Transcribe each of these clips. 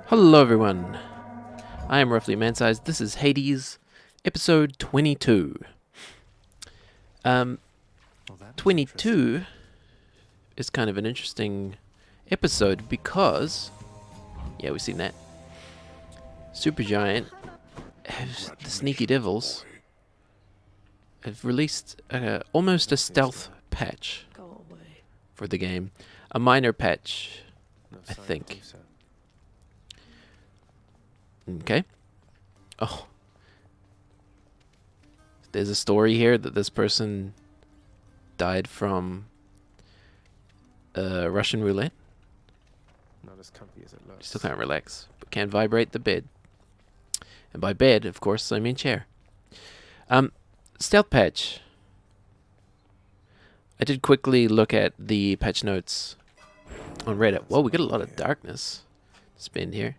Hello everyone, I am roughly man-sized. This is Hades, episode 22. 22 is kind of an interesting episode because, yeah, we've seen that. Supergiant, the sneaky devils, have released almost a stealth patch for the game. A minor patch, I think. Okay. Oh. There's a story here that this person died from Russian roulette. Not as comfy as it looks. Still can't relax, but can vibrate the bed. And by bed, of course, I mean chair. Stealth patch. I did quickly look at the patch notes on Reddit. Whoa, we got a lot of darkness to spend here.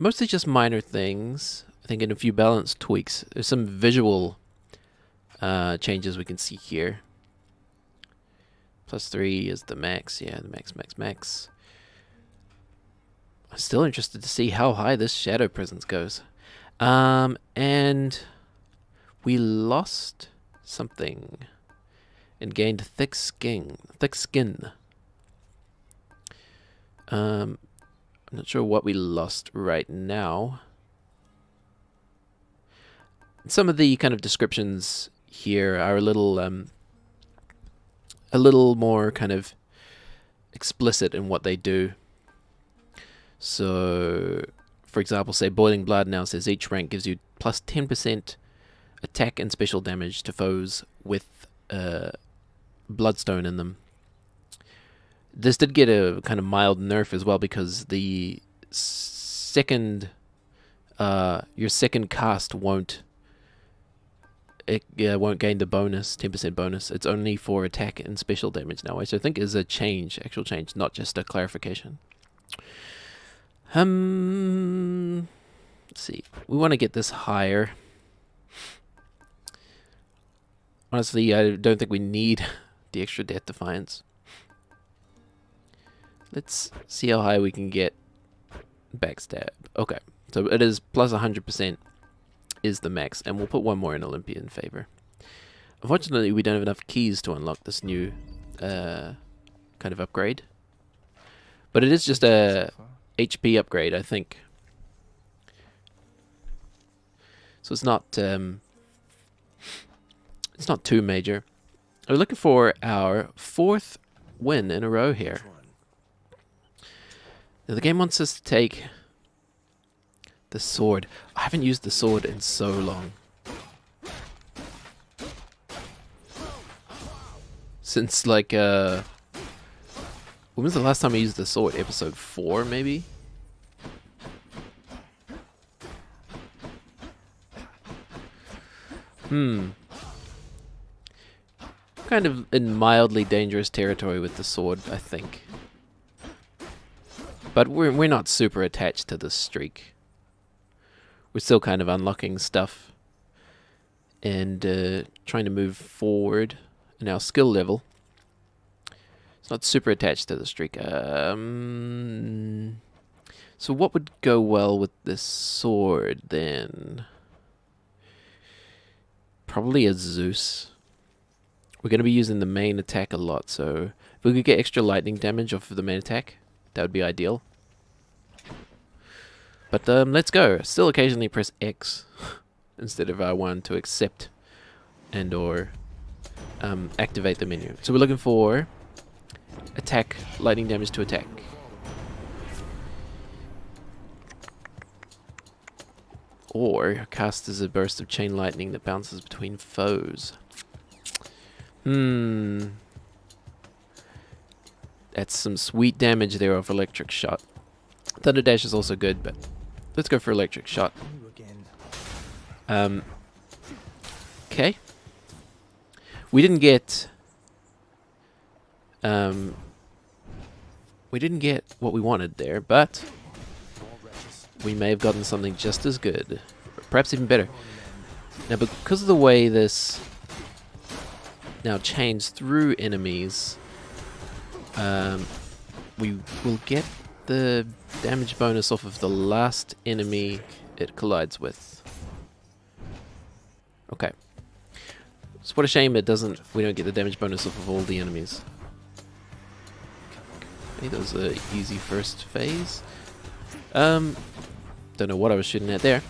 Mostly just minor things. I think in a few balance tweaks. There's some visual changes we can see here. +3 is the max. Yeah, the max. I'm still interested to see how high this shadow presence goes. And we lost something and gained thick skin. I'm not sure what we lost right now. Some of the kind of descriptions here are a little more kind of explicit in what they do. So, for example, say Boiling Blood now says each rank gives you plus 10% attack and special damage to foes with bloodstone in them. This did get a kind of mild nerf as well because the second, your second cast won't gain the bonus, 10% bonus. It's only for attack and special damage now, which I think is a change, actual change, not just a clarification. Let's see. We want to get this higher. Honestly, I don't think we need the extra Death Defiance. Let's see how high we can get backstab. Okay, so it is plus 100% is the max, and we'll put one more in Olympian favor. Unfortunately, we don't have enough keys to unlock this new kind of upgrade. But it is just a HP upgrade, I think. So it's not too major. We're looking for our 4th win in a row here. Now the game wants us to take the sword. I haven't used the sword in so long. Since like when was the last time I used the sword? Episode 4 maybe? Kind of in mildly dangerous territory with the sword, I think. But we're not super attached to this streak. We're still kind of unlocking stuff and trying to move forward in our skill level. It's not super attached to the streak. So what would go well with this sword then? Probably a Zeus. We're going to be using the main attack a lot, so if we could get extra lightning damage off of the main attack, that would be ideal. But let's go. Still occasionally press X instead of R1 to accept and or activate the menu. So we're looking for attack, lightning damage to attack. Or cast as a burst of chain lightning that bounces between foes. That's some sweet damage there off electric shot. Thunder dash is also good, but let's go for electric shot. Okay. We didn't get what we wanted there, but we may have gotten something just as good, perhaps even better. Now, because of the way this now chains through enemies, we will get the damage bonus off of the last enemy it collides with. Okay. So what a shame we don't get the damage bonus off of all the enemies. Okay, that was an easy first phase. Don't know what I was shooting at there.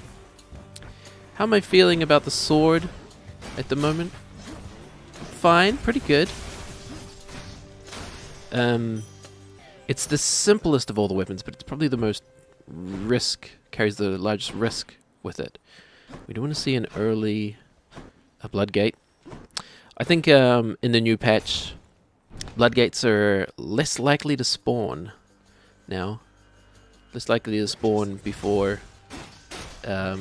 How am I feeling about the sword at the moment? Fine, pretty good. It's the simplest of all the weapons, but it's probably the most carries the largest risk with it. We do want to see an early Bloodgate. I think in the new patch, Bloodgates are less likely to spawn now. Less likely to spawn before... I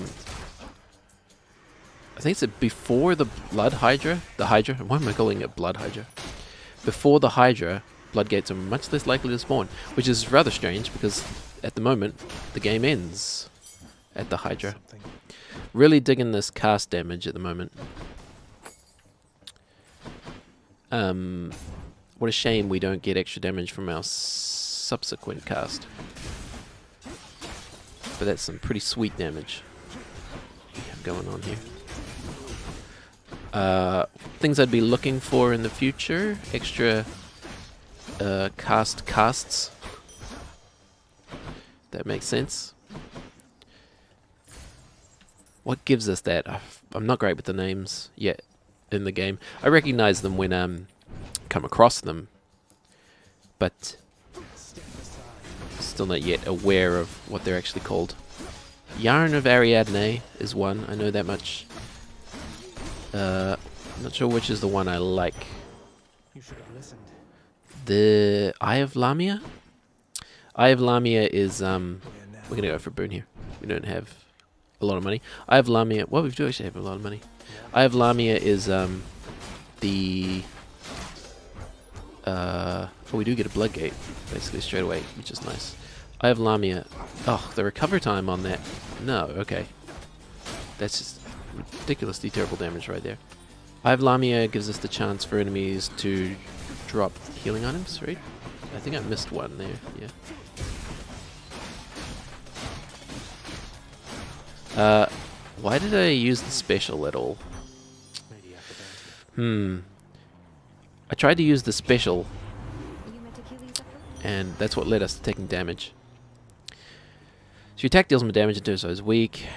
think it's before the Blood Hydra. The Hydra? Why am I calling it Blood Hydra? Before the Hydra, Bloodgates are much less likely to spawn, which is rather strange because at the moment, the game ends at the Hydra. Really digging this cast damage at the moment. What a shame we don't get extra damage from our subsequent cast. But that's some pretty sweet damage we have going on here. Things I'd be looking for in the future. Extra casts. That makes sense. What gives us that? I'm not great with the names yet in the game. I recognize them when come across them, but still not yet aware of what they're actually called. Yarn of Ariadne is one. I know that much. I'm not sure which is the one I like. You should have listened. The Eye of Lamia? Eye of Lamia is, we're gonna go for Boon here. We don't have a lot of money. Eye of Lamia, well, we do actually have a lot of money. Eye of Lamia is, we do get a Bloodgate, basically, straight away, which is nice. Eye of Lamia, oh, the recover time on that, no, okay. That's just ridiculously terrible damage right there. Eye of Lamia gives us the chance for enemies to drop healing items, right? I think I missed one there, yeah. Why did I use the special at all? I tried to use the special, and that's what led us to taking damage. So your attack deals more damage until so is weak.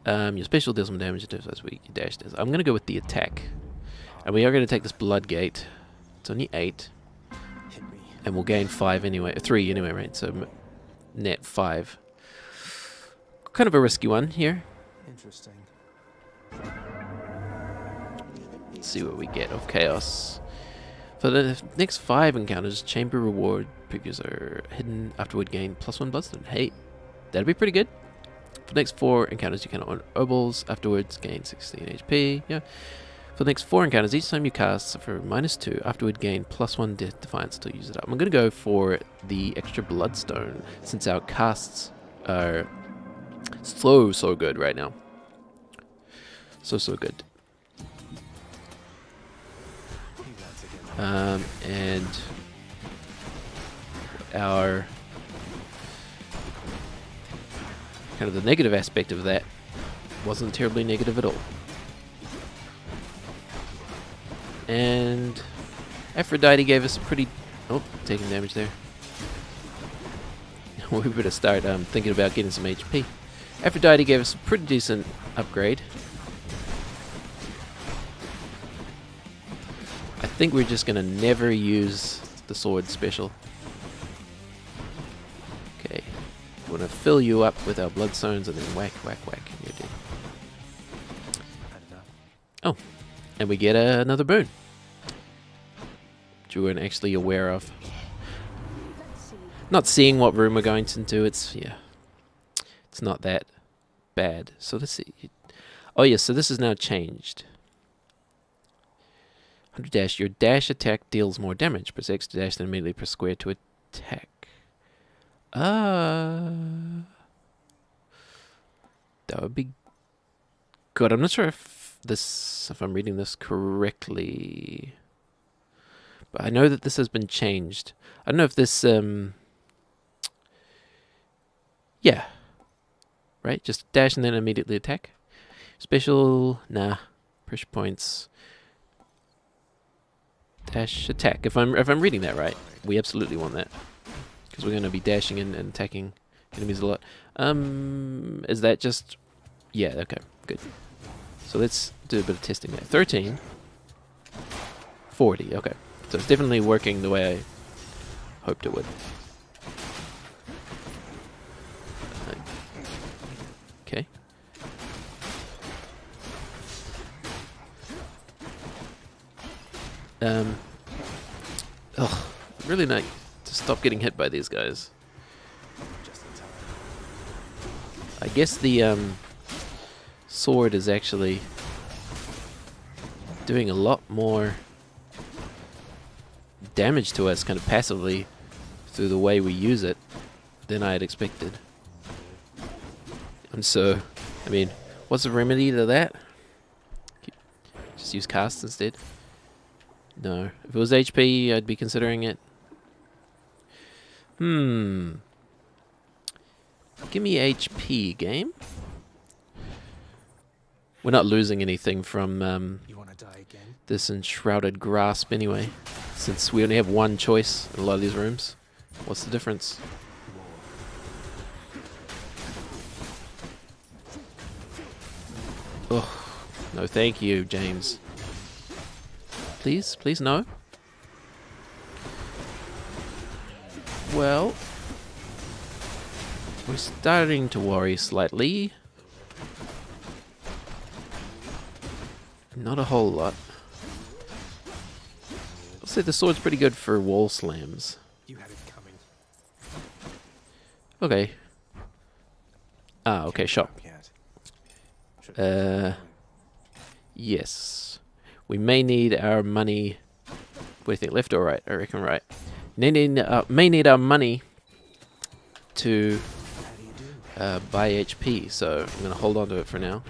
Your special deals more damage until so is weak. Your dash does. I'm going to go with the attack. And we are going to take this Bloodgate. It's only 8. And we'll gain 5 anyway. 3 anyway, right? So net 5. Kind of a risky one here. Interesting. Let's see what we get of Chaos. For the next 5 encounters, Chamber Reward previews are hidden. Afterward gain +1 Bloodstone. Hey, that'd be pretty good. For the next 4 encounters, you can earn Obels. Afterwards, gain 16 HP. Yeah. For the next 4 encounters, each time you cast, suffer -2. Afterward, gain +1 Defiance to use it up. I'm going to go for the extra Bloodstone, since our casts are so good right now. So good. And our kind of the negative aspect of that wasn't terribly negative at all. And Aphrodite gave us a pretty... Oh, taking damage there. We better start thinking about getting some HP. Aphrodite gave us a pretty decent upgrade. I think we're just going to never use the sword special. Okay. We're going to fill you up with our bloodstones and then whack, and you're dead. Oh, and we get another boon. Which we weren't actually aware of. Not seeing what room we're going into, it's not that bad. So let's see. Oh yeah, so this is now changed. 100 dash. Your dash attack deals more damage. Press X to dash, then immediately press square to attack. That would be good. I'm not sure if I'm reading this correctly. But I know that this has been changed. I don't know if this Yeah. Right? Just dash and then immediately attack. Special, nah. Pressure points. Dash, attack. If I'm reading that right, we absolutely want that. Because we're going to be dashing and attacking enemies a lot. Is that just... Yeah, okay, good. So let's do a bit of testing there. 13. 40, okay. So it's definitely working the way I hoped it would. Okay. Really nice to stop getting hit by these guys. Just in time. I guess the sword is actually doing a lot more damage to us kind of passively through the way we use it than I had expected. And so, I mean, what's the remedy to that? Just use cast instead? No. If it was HP, I'd be considering it. Give me HP, game. We're not losing anything from You want to die again? this enshrouded grasp anyway, since we only have one choice in a lot of these rooms. What's the difference? Ugh. No, thank you, James. Please, please, no. Well, we're starting to worry slightly. Not a whole lot. I'll say the sword's pretty good for wall slams. You had it coming. Okay. Ah, okay, shop. Yet. Should Yes. We may need our money. What do you think, left or right? I reckon right. May need our money to How do you do? buy HP, so I'm going to hold on to it for now.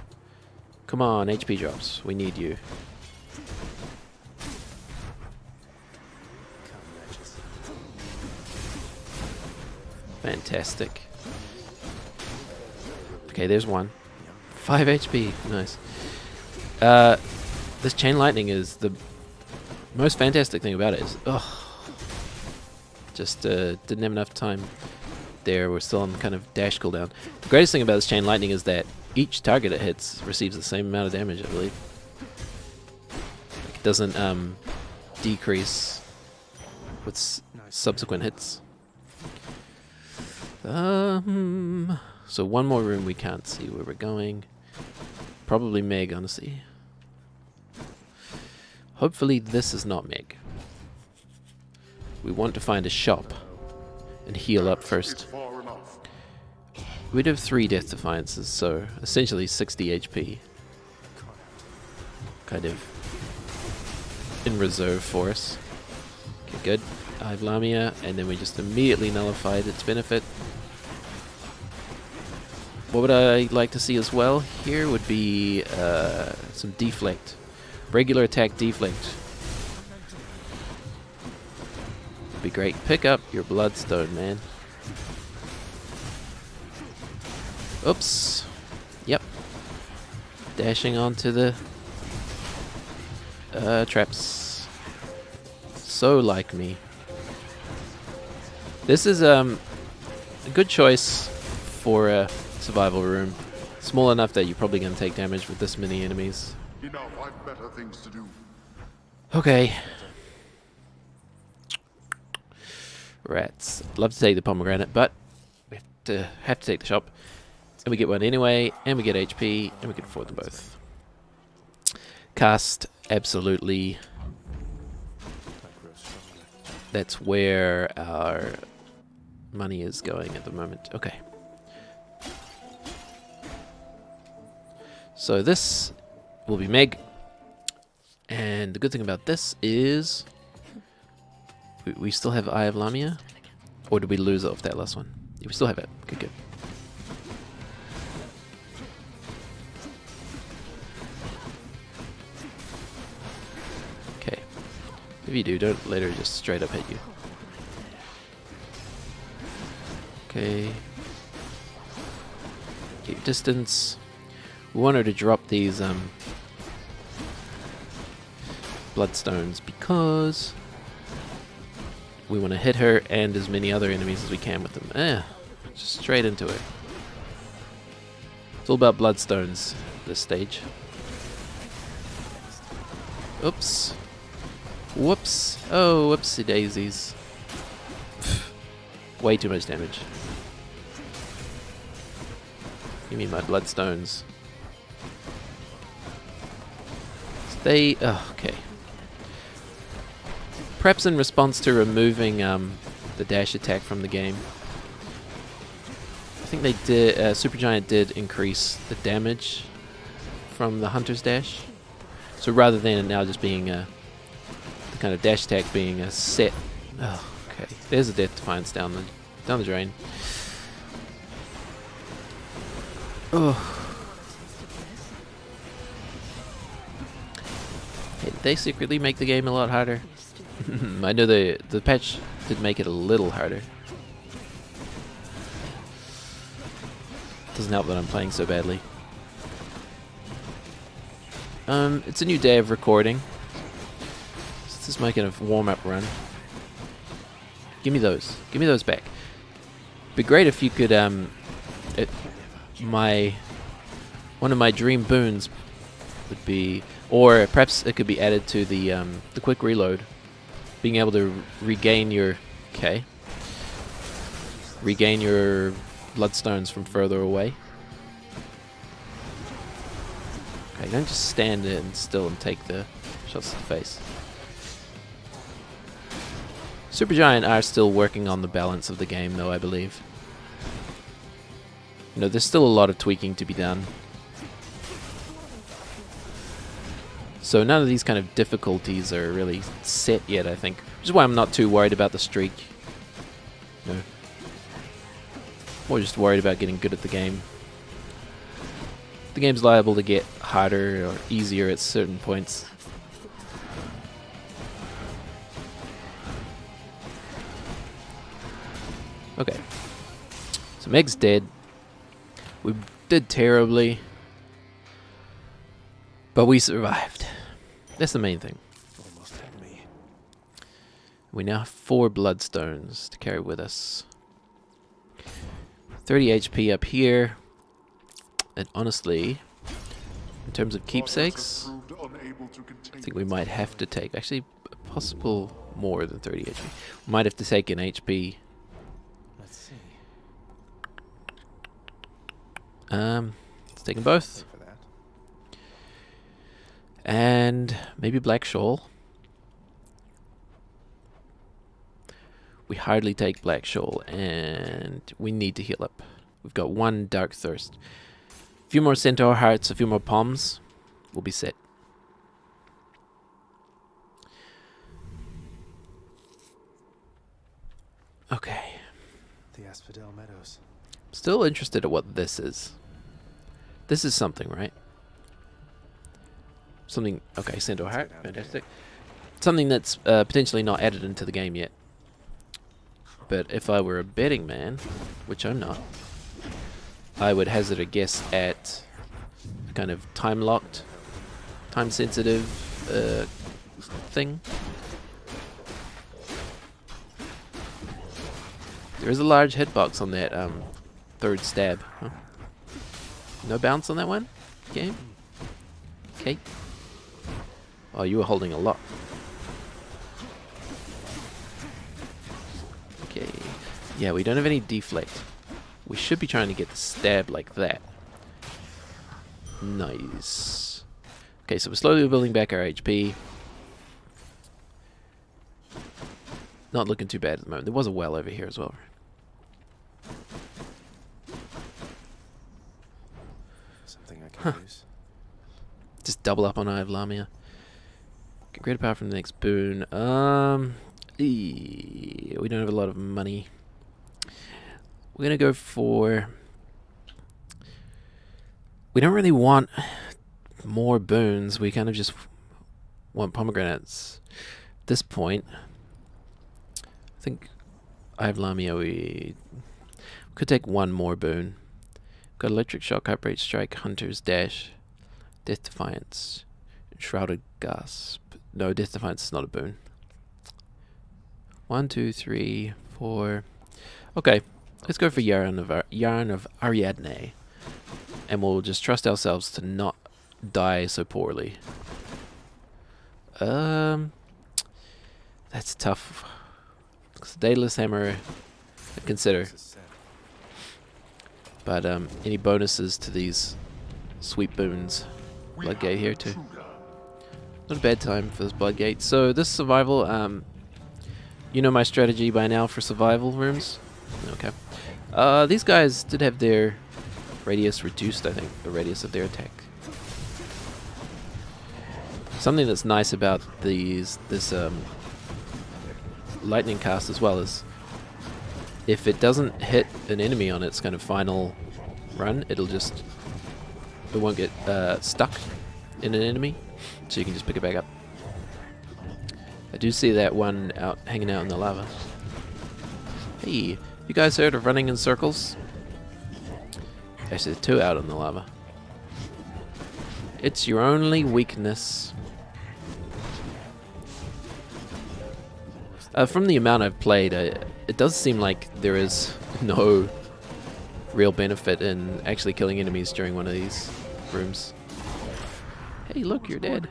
Come on, HP drops. We need you. Come, wretches. Fantastic. Okay, there's one. 5 HP. Nice. This chain lightning is the most fantastic thing about it. Is just didn't have enough time there. We're still on kind of dash cooldown. The greatest thing about this chain lightning is that each target it hits receives the same amount of damage, I believe. Like, it doesn't decrease with subsequent hits. So one more room we can't see where we're going. Probably Meg, honestly. Hopefully this is not Meg. We want to find a shop and heal up first. We'd have 3 Death Defiances, so essentially 60 HP. Kind of in reserve for us. Okay, good. I have Lamia, and then we just immediately nullified its benefit. What would I like to see as well here would be some deflect. Regular attack deflect. Would be great. Pick up your bloodstone, man. Oops. Yep. Dashing onto the traps. So like me. This is a good choice for a survival room. Small enough that you're probably going to take damage with this many enemies. Enough, I've better things to do. Okay. Rats. I'd love to take the pomegranate, but we have to take the shop. And we get one anyway, and we get HP, and we can afford them both. Cast, absolutely. That's where our money is going at the moment. Okay. So this will be Meg. And the good thing about this is we still have Eye of Lamia. Or did we lose it off that last one? Yeah, we still have it. Good, good. Okay. If you do, don't let her just straight up hit you. Okay. distance. We want her to drop these bloodstones because we want to hit her and as many other enemies as we can with them. Just straight into it. It's all about bloodstones this stage. Oops. Whoops. Oh, whoopsie daisies. Way too much damage. Give me my bloodstones. They... Oh, okay. Perhaps in response to removing the dash attack from the game. I think they did... Supergiant did increase the damage from the Hunter's Dash. So rather than it now just being the kind of dash attack being a set... Oh, okay. There's a Death Defiance down the drain. Oh. Hey, did they secretly make the game a lot harder? I know the patch did make it a little harder. Doesn't help that I'm playing so badly. It's a new day of recording. This is my kind of warm-up run. Give me those. Give me those back. Be great if you could one of my dream boons would be, or perhaps it could be added to the quick reload, being able to regain your bloodstones from further away. Okay, don't just stand there and still and take the shots to the face. Supergiant are still working on the balance of the game, though, I believe. You know, there's still a lot of tweaking to be done. So none of these kind of difficulties are really set yet, I think. Which is why I'm not too worried about the streak. You know, more just worried about getting good at the game. The game's liable to get harder or easier at certain points. Okay. So Meg's dead. We did terribly, but we survived. That's the main thing. Almost had me. We now have 4 bloodstones to carry with us. 30 HP up here. And honestly, in terms of keepsakes, I think we might have to take, actually, possible more than 30 HP. We might have to take an HP. Let's see. Let's take them both. For that. And maybe Black Shawl. We hardly take Black Shawl, and we need to heal up. We've got 1 Dark Thirst. A few more Centaur Hearts, a few more Palms. We'll be set. Okay. The Asphodel Meadows. Still interested at what this is. This is something, right? Something... Okay, Centaur Heart. Fantastic. Something that's potentially not added into the game yet. But if I were a betting man, which I'm not, I would hazard a guess at a kind of time-locked, time-sensitive thing. There is a large hitbox on that 3rd stab. Huh? No bounce on that one? Game? Okay. Oh, you were holding a lot. Okay. Yeah, we don't have any deflect. We should be trying to get the stab like that. Nice. Okay, so we're slowly building back our HP. Not looking too bad at the moment. There was a well over here as well. Something I can use. Just double up on Eye of Lamia. Get greater power from the next boon. We don't have a lot of money. We're gonna go for... We don't really want more boons. We kind of just want pomegranates. At this point, I think Eye of Lamia, we could take 1 more boon. Got electric shock, heartbreak strike, hunter's dash, death defiance, shrouded gasp. No, death defiance is not a boon. 1, 2, 3, 4. Okay, let's go for Yarn of Ariadne, and we'll just trust ourselves to not die so poorly. That's tough. Daedalus Hammer, I consider. But any bonuses to these sweet boons? Bloodgate here too. Not a bad time for this Bloodgate. So this survival, you know my strategy by now for survival rooms. Okay. These guys did have their radius reduced, I think, the radius of their attack. Something that's nice about this lightning cast as well is if it doesn't hit an enemy on its kind of final run, it won't get stuck in an enemy, so you can just pick it back up. I do see that one out hanging out in the lava. Hey, you guys heard of running in circles? Actually, there's 2 out in the lava. It's your only weakness. From the amount I've played, it does seem like there is no real benefit in actually killing enemies during one of these rooms. Hey, look, you're dead.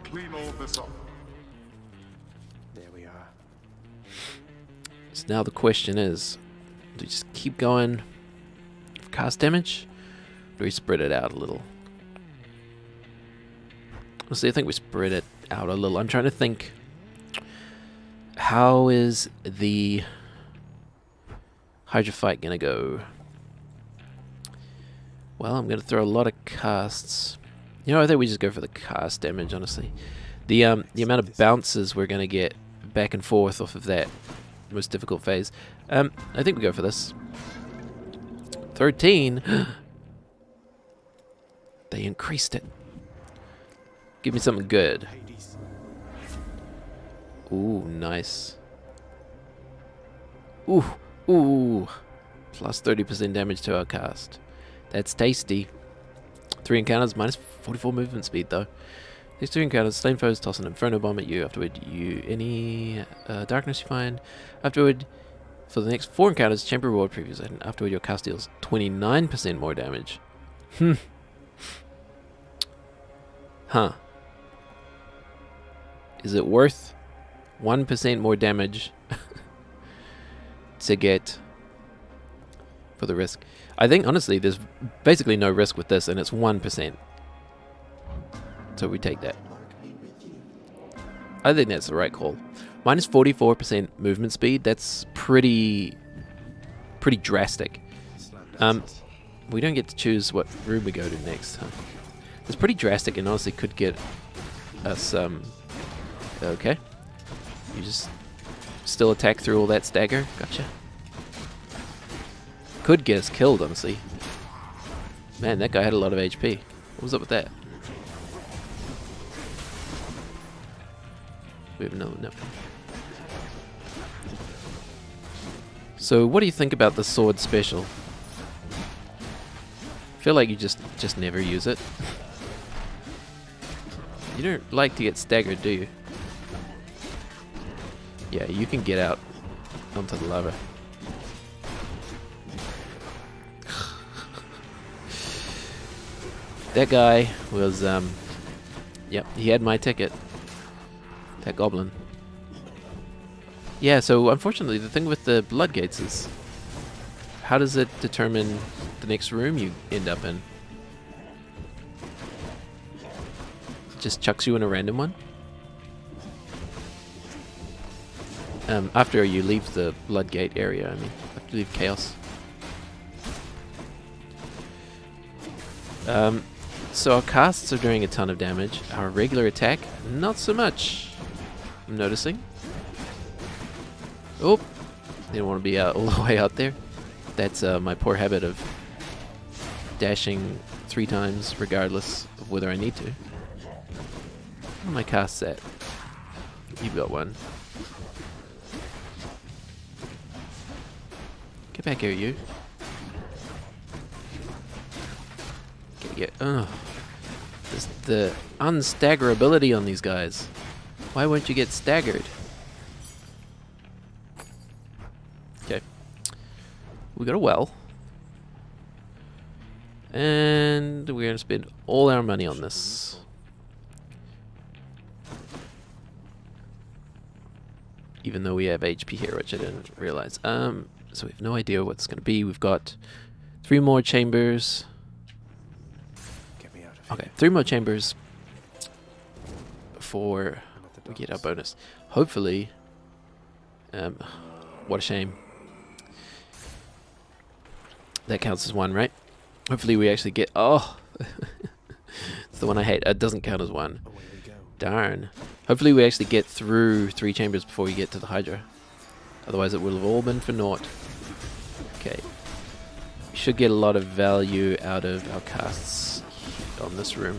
There we are. So now the question is, do we just keep going for cast damage? Or do we spread it out a little? Honestly, I think we spread it out a little. I'm trying to think, how is the Hydra fight gonna go? Well, I'm gonna throw a lot of casts. You know, I think we just go for the cast damage, honestly. The amount of bounces we're gonna get back and forth off of that most difficult phase. I think we go for this. 13. They increased it. Give me something good. Hades. Ooh, nice. Ooh. Plus 30% damage to our cast. That's tasty. 3 encounters, minus 44 movement speed, though. These 2 encounters, slain foes toss an inferno bomb at you. Afterward, any darkness you find. Afterward, for the next 4 encounters, champion reward previous. And afterward, your cast deals 29% more damage. Huh. Is it worth 1% more damage to get for the risk? I think, honestly, there's basically no risk with this, and it's 1%. So we take that. I think that's the right call. Minus 44% movement speed, that's pretty drastic. We don't get to choose what room we go to next, huh? It's pretty drastic and honestly could get us, okay. You just still attack through all that stagger. Gotcha. Could get us killed, honestly. Man, that guy had a lot of HP. What was up with that? We have no. So, what do you think about the sword special? I feel like you just never use it. You don't like to get staggered, do you? Yeah, you can get out onto the lava. That guy was, yep, he had my ticket. That goblin. Yeah, so unfortunately the thing with the blood gates is, how does it determine the next room you end up in? Just chucks you in a random one? After you leave the blood gate area, I mean, after you leave chaos. So our casts are doing a ton of damage. Our regular attack, not so much. I'm noticing. Oh, didn't want to be all the way out there. That's my poor habit of dashing 3 times regardless of whether I need to. Where are my casts at? You've got one. Get back here, you. get... Ugh. The unstaggerability on these guys. Why won't you get staggered? Okay. We got a well. And we're going to spend all our money on this. Even though we have HP here, which I didn't realize. So we have no idea what it's going to be. We've got 3 more chambers. Get me out of here. Okay, 3 more chambers before we get our bonus. Hopefully, what a shame. That counts as 1, right? Hopefully we actually get... Oh! It's the one I hate. It doesn't count as 1. Away we go. Darn. Hopefully we actually get through 3 chambers before we get to the Hydra. Otherwise it will have all been for naught. Okay. We should get a lot of value out of our casts on this room.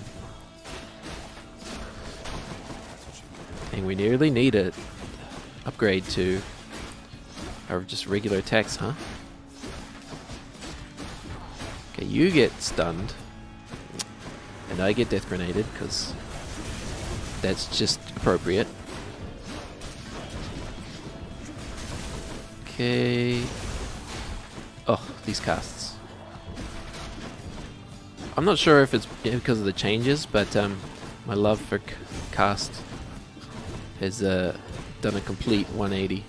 And we nearly need a upgrade to our just regular attacks, huh? Okay, you get stunned. And I get death grenaded, because that's just appropriate. Okay. Oh, these casts. I'm not sure if it's because of the changes, but my love for cast has done a complete 180.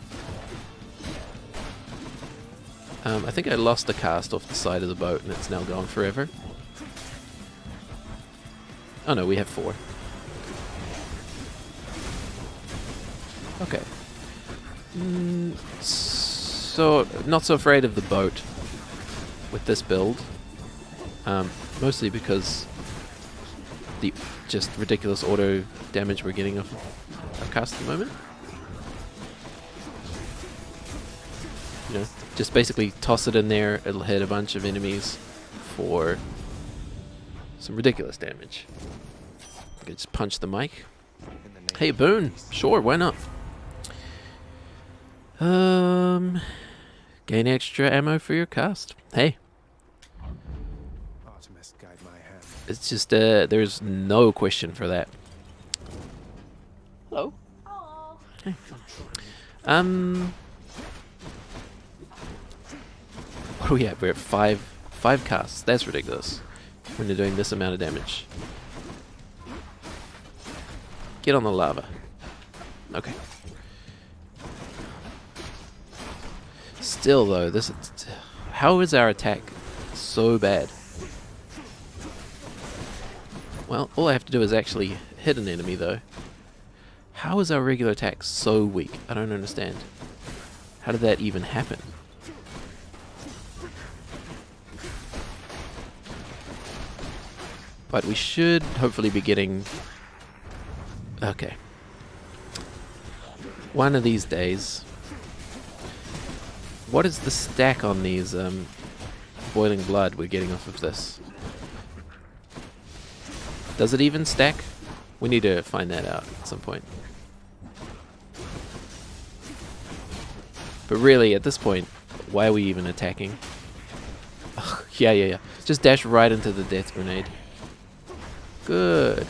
I think I lost the cast off the side of the boat and it's now gone forever. Oh no, we have 4. Okay. So, not so afraid of the boat with this build. Mostly because the just ridiculous auto damage we're getting off our cast at the moment. You know, just basically toss it in there, it'll hit a bunch of enemies for some ridiculous damage. I could just punch the mic. Hey, Boone! Sure, why not? Gain extra ammo for your cast. Hey. Artemis, guide my hand. It's just, there's no question for that. Hello. Hey. What are we at? We're at 5 casts. That's ridiculous. When they're doing this amount of damage. Get on the lava. Okay. Still though, this is... How is our attack so bad? Well, all I have to do is actually hit an enemy though. How is our regular attack so weak? I don't understand. How did that even happen? But we should hopefully be getting... Okay. One of these days... What is the stack on these boiling blood we're getting off of this? Does it even stack? We need to find that out at some point. But really, at this point, why are we even attacking? Ugh, yeah. Just dash right into the death grenade. Good.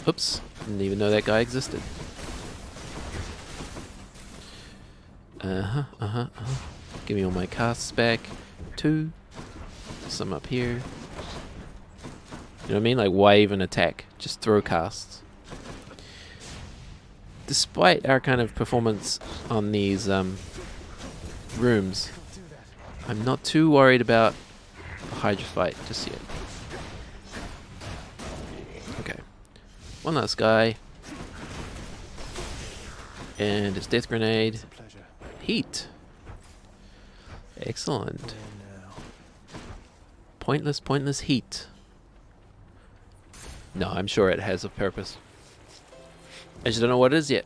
Oops. Didn't even know that guy existed. Give me all my casts back. 2. Some up here. You know what I mean? Like, why even attack? Just throw casts. Despite our kind of performance on these rooms, I'm not too worried about a Hydra fight just yet. Okay. One last guy. And his death grenade. It's a pleasure. Heat. Excellent. There now. Pointless heat. No, I'm sure it has a purpose. I just don't know what it is yet.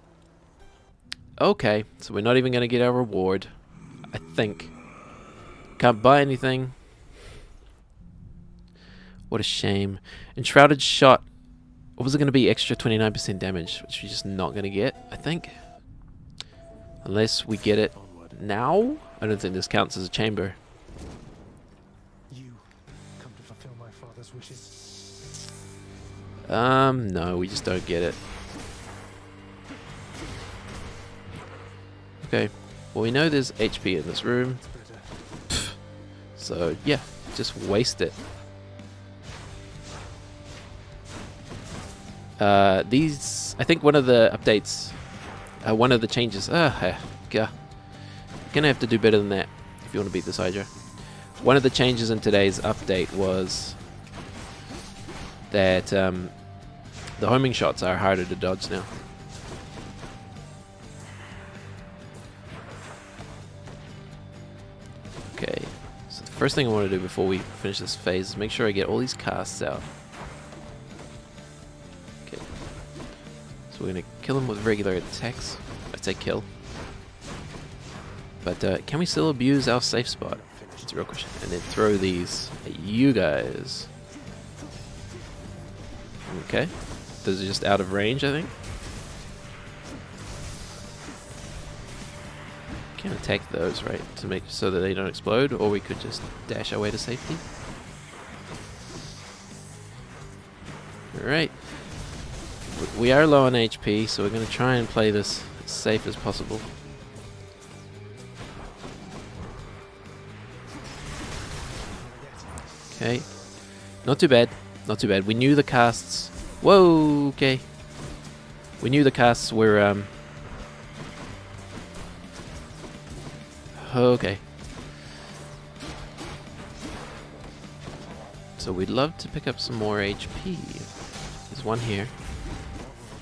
Okay, so we're not even going to get our reward. I think. Can't buy anything. What a shame. Enshrouded shot. What was it going to be? Extra 29% damage, which we're just not going to get, I think. Unless we get it now? I don't think this counts as a chamber. father's wishes. No, we just don't get it. Okay, well we know there's HP in this room, Better. so yeah, just waste it. These, I think one of the updates, one of the changes, gonna have to do better than that if you want to beat this Hydra. One of the changes in today's update was that the homing shots are harder to dodge now. Okay, so the first thing I want to do before we finish this phase is make sure I get all these casts out. Okay, so we're going to kill them with regular attacks. I'd say kill. But can we still abuse our safe spot? That's a real question. And then throw these at you guys. Okay, those are just out of range, I think. Can attack those, right, to make so that they don't explode, or we could just dash our way to safety. Alright. We are low on HP, so we're going to try and play this as safe as possible. Okay. Not too bad. Not too bad. We knew the casts... Whoa, okay. We knew the casts were... Okay. So we'd love to pick up some more HP. There's one here.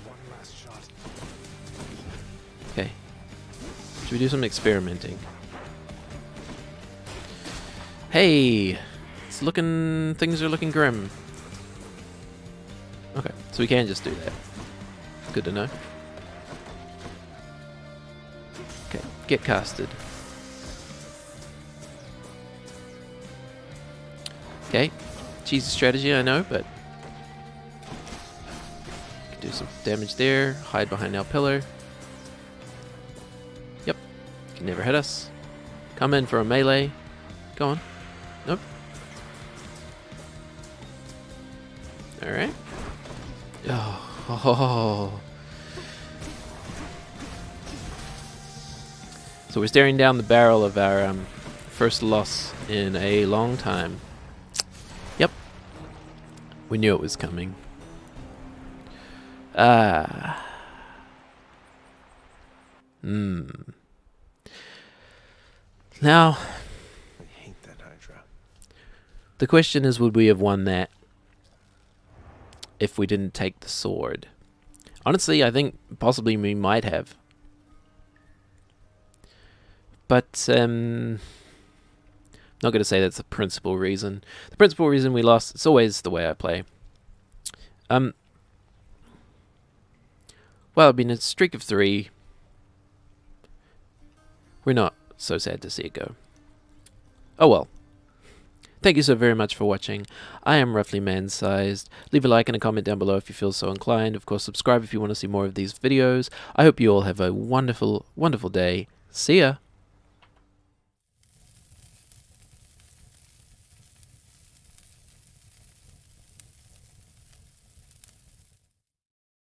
One last shot. Okay. Should we do some experimenting? Hey! It's looking... Things are looking grim. Okay, so we can just do that. Good to know. Okay, get casted. Okay, cheesy strategy, I know, but can do some damage there. Hide behind our pillar. Yep, can never hit us. Come in for a melee. Go on. Nope. All right. Oh. So we're staring down the barrel of our first loss in a long time. Yep. We knew it was coming. Now, I hate that Hydra. the question is, would we have won that if we didn't take the sword? Honestly, I think possibly we might have. But, not going to say that's the principal reason. The principal reason we lost, it's always the way I play. Well, I mean, a streak of 3. We're not so sad to see it go. Oh well. Thank you so very much for watching. I am roughly man-sized. Leave a like and a comment down below if you feel so inclined. Of course, subscribe if you want to see more of these videos. I hope you all have a wonderful, wonderful day. See ya!